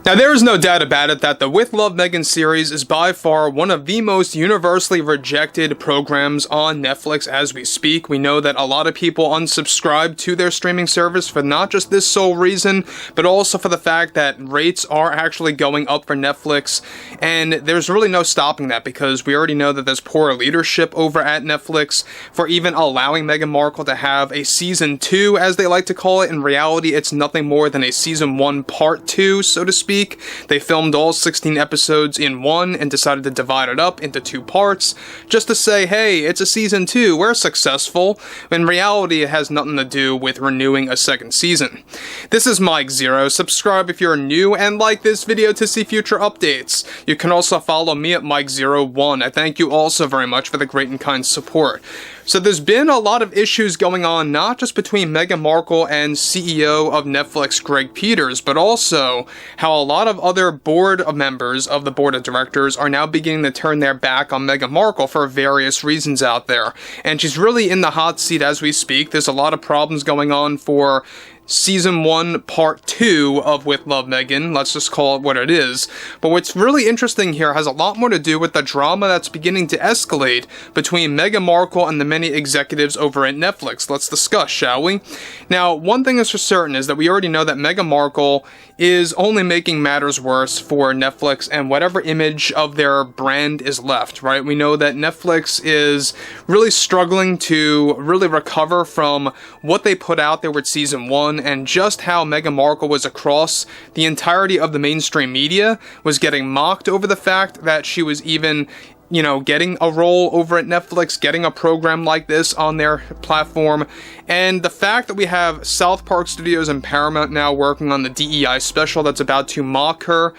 Now, there is no doubt about it that the With Love Meghan series is by far one of the most universally rejected programs on Netflix as we speak. We know that a lot of people unsubscribe to their streaming service for not just this sole reason, but also for the fact that rates are actually going up for Netflix, and there's really no stopping that because we already know that there's poor leadership over at Netflix for even allowing Meghan Markle to have a season 2, as they like to call it. In reality, it's nothing more than a season 1 part 2, so to speak. They filmed all 16 episodes in one and decided to divide it up into 2 parts just to say, hey, it's a season 2, we're successful. In reality, it has nothing to do with renewing a second season. This is Mike Zero. Subscribe if you're new and like this video to see future updates. You can also follow me at Mike01. I thank you also very much for the great and kind support. So there's been a lot of issues going on, not just between Meghan Markle and CEO of Netflix Greg Peters, but also how a lot of other board members of the board of directors are now beginning to turn their back on Meghan Markle for various reasons out there. And she's really in the hot seat as we speak. There's a lot of problems going on for Season 1, Part 2 of With Love Meghan, let's just call it what it is. But what's really interesting here has a lot more to do with the drama that's beginning to escalate between Meghan Markle and the many executives over at Netflix. Let's discuss, shall we? Now, one thing is for certain is that we already know that Meghan Markle is only making matters worse for Netflix and whatever image of their brand is left, right? We know that Netflix is really struggling to really recover from what they put out there with Season 1, and just how Meghan Markle was across the entirety of the mainstream media, was getting mocked over the fact that she was even, you know, getting a role over at Netflix, getting a program like this on their platform. And the fact that we have South Park Studios and Paramount now working on the DEI special that's about to mock her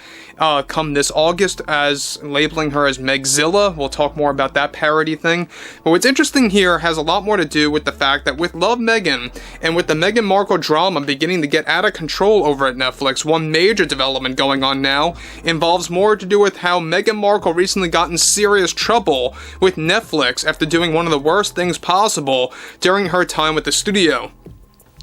come this August, as labeling her as Megzilla. We'll talk more about that parody thing. But what's interesting here has a lot more to do with the fact that with Love Meghan and with the Meghan Markle drama beginning to get out of control over at Netflix, one major development going on now involves more to do with how Meghan Markle recently got in serious trouble with Netflix after doing one of the worst things possible during her time with the studio.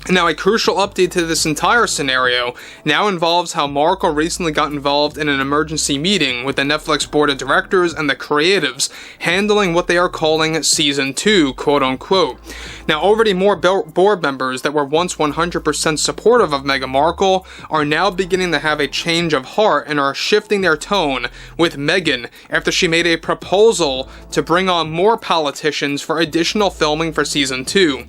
Now, a crucial update to this entire scenario now involves how Markle recently got involved in an emergency meeting with the Netflix board of directors and the creatives handling what they are calling Season 2, quote-unquote. Now, already more board members that were once 100% supportive of Meghan Markle are now beginning to have a change of heart and are shifting their tone with Meghan after she made a proposal to bring on more politicians for additional filming for Season 2.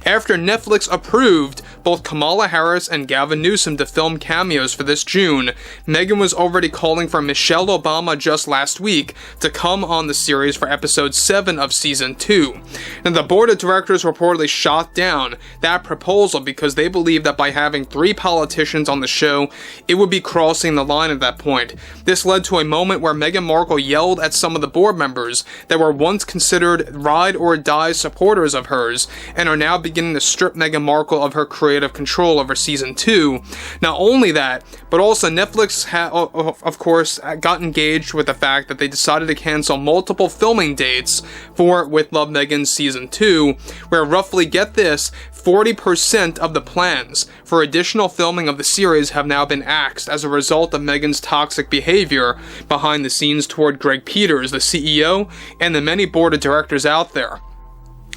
After Netflix approved both Kamala Harris and Gavin Newsom to film cameos for this June, Meghan was already calling for Michelle Obama just last week to come on the series for episode 7 of Season 2. And the board of directors reportedly shot down that proposal because they believed that by having 3 politicians on the show, it would be crossing the line at that point. This led to a moment where Meghan Markle yelled at some of the board members that were once considered ride-or-die supporters of hers and are now beginning to strip Meghan Markle of her creative control over Season 2. Not only that, but also Netflix of course got engaged with the fact that they decided to cancel multiple filming dates for With Love Meghan Season 2, where roughly, get this, 40% of the plans for additional filming of the series have now been axed as a result of Meghan's toxic behavior behind the scenes toward Greg Peters, the CEO, and the many board of directors out there.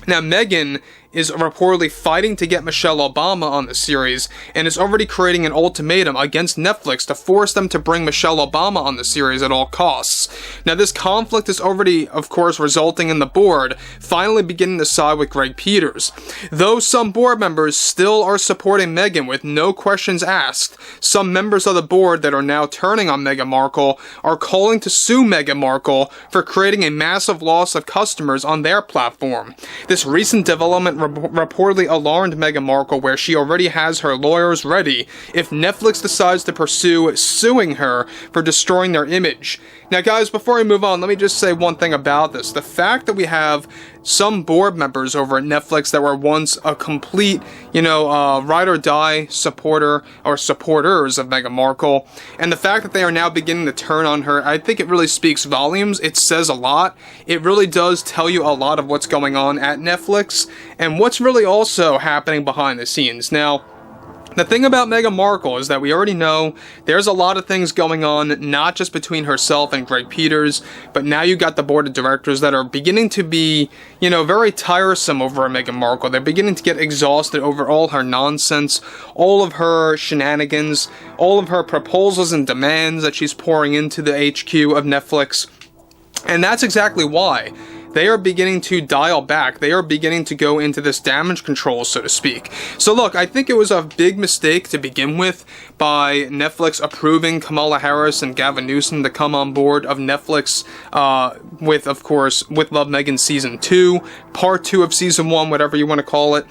Now, Meghan is reportedly fighting to get Michelle Obama on the series and is already creating an ultimatum against Netflix to force them to bring Michelle Obama on the series at all costs. Now, this conflict is already, of course, resulting in the board finally beginning to side with Greg Peters. Though some board members still are supporting Meghan with no questions asked, some members of the board that are now turning on Meghan Markle are calling to sue Meghan Markle for creating a massive loss of customers on their platform. This recent development reportedly alarmed Meghan Markle, where she already has her lawyers ready if Netflix decides to pursue suing her for destroying their image. Now, guys, before we move on, let me just say one thing about this. The fact that we have some board members over at Netflix that were once a complete, ride-or-die supporter or supporters of Meghan Markle, and the fact that they are now beginning to turn on her, I think it really speaks volumes. It says a lot. It really does tell you a lot of what's going on at Netflix and what's really also happening behind the scenes. Now, The thing about Meghan Markle is that we already know there's a lot of things going on, not just between herself and Greg Peters, but now you got the board of directors that are beginning to be, you know, very tiresome over Meghan Markle. They're beginning to get exhausted over all her nonsense, all of her shenanigans, all of her proposals and demands that she's pouring into the HQ of Netflix. And that's exactly why they are beginning to dial back. They are beginning to go into this damage control, so to speak. So look, I think it was a big mistake to begin with by Netflix approving Kamala Harris and Gavin Newsom to come on board of Netflix with, of course, with Love Meghan Season 2, Part 2 of Season 1, whatever you want to call it.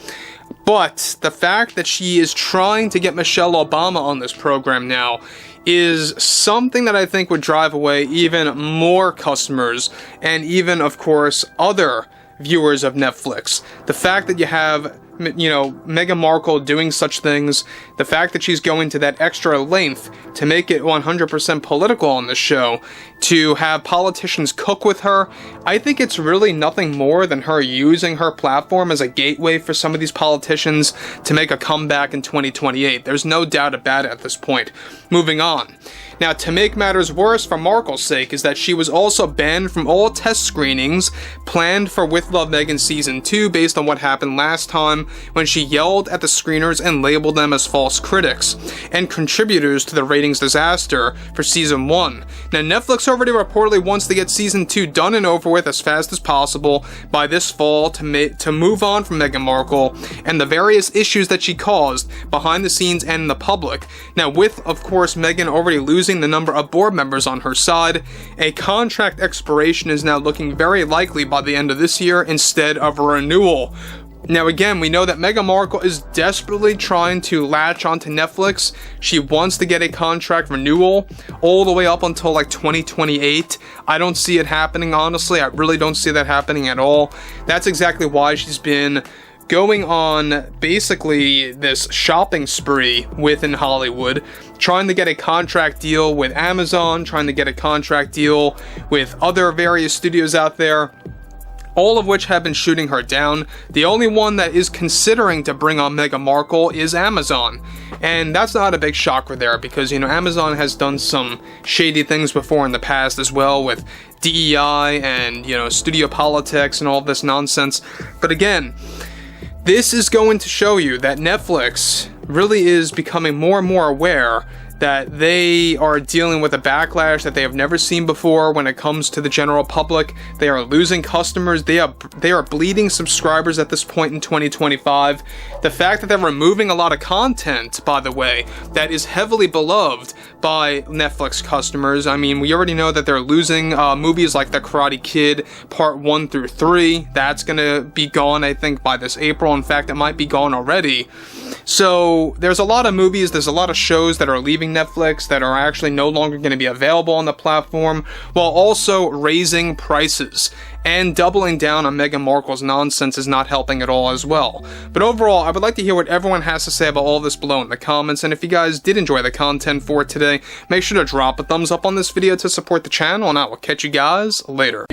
But the fact that she is trying to get Michelle Obama on this program now is something that I think would drive away even more customers and even, of course, other viewers of Netflix. The fact that you have, you know, Meghan Markle doing such things, the fact that she's going to that extra length to make it 100% political on the show, to have politicians cook with her, I think it's really nothing more than her using her platform as a gateway for some of these politicians to make a comeback in 2028. There's no doubt about it at this point. Moving on. Now, to make matters worse for Markle's sake is that she was also banned from all test screenings planned for With Love Meghan Season 2 based on what happened last time when she yelled at the screeners and labeled them as false critics and contributors to the ratings disaster for Season 1. Now, Netflix already reportedly wants to get Season 2 done and over with as fast as possible by this fall to move on from Meghan Markle and the various issues that she caused behind the scenes and in the public. Now, with, of course, Meghan already losing the number of board members on her side, a contract expiration is now looking very likely by the end of this year instead of a renewal. Now again, we know that Meghan Markle is desperately trying to latch onto Netflix. She wants to get a contract renewal all the way up until like 2028. I don't see it happening, honestly. I really don't see that happening at all. That's exactly why she's been going on basically this shopping spree within Hollywood, trying to get a contract deal with Amazon, trying to get a contract deal with other various studios out there, all of which have been shooting her down. The only one that is considering to bring on Meghan Markle is Amazon. And that's not a big shocker there because, you know, Amazon has done some shady things before in the past as well with DEI and, you know, studio politics and all this nonsense. But again, this is going to show you that Netflix really is becoming more and more aware that they are dealing with a backlash that they have never seen before when it comes to the general public. They are losing customers. They are bleeding subscribers at this point in 2025. The fact that they're removing a lot of content, by the way, that is heavily beloved by Netflix customers. I mean, we already know that they're losing movies like The Karate Kid Part 1 through 3. That's going to be gone, I think, by this April. In fact, it might be gone already. So there's a lot of movies, there's a lot of shows that are leaving Netflix that are actually no longer going to be available on the platform, while also raising prices. And doubling down on Meghan Markle's nonsense is not helping at all as well. But overall, I would like to hear what everyone has to say about all this below in the comments, and if you guys did enjoy the content for today, make sure to drop a thumbs up on this video to support the channel, and I will catch you guys later.